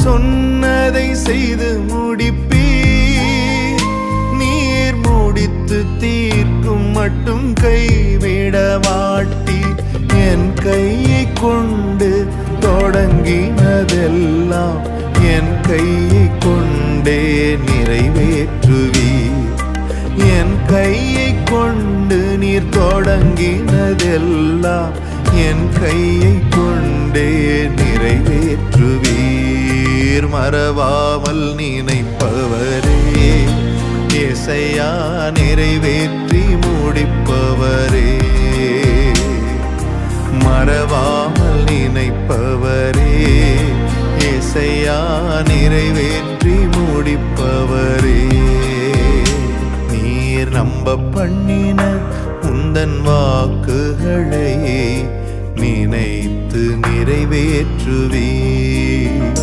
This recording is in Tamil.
சொன்னதை செய்து முடிப்பீர். நீர் முடித்து தீர்க்கும் மட்டும் கைவிட மாட்டீர். என் கையை கொண்டு தொடங்கினதெல்லாம் என் கையை கொண்டே நிறைவேற்றுவீர். என் கையை கொண்டு நீர் தொடங்கினதெல்லாம் என் கையை கொண்டே நிறைவேற்றுவீர். மறவாமல் நினைப்பவரே, இயேசையா நிறைவேற்றி முடிப்பவரே. மறவாமல் நினைப்பவரே, இயேசையா நிறைவேற்றி முடிப்பவரே. நீர் நம்ப பண்ணின உந்தன் வாக்குகளை நினைத்து நிறைவேற்றுவீர்.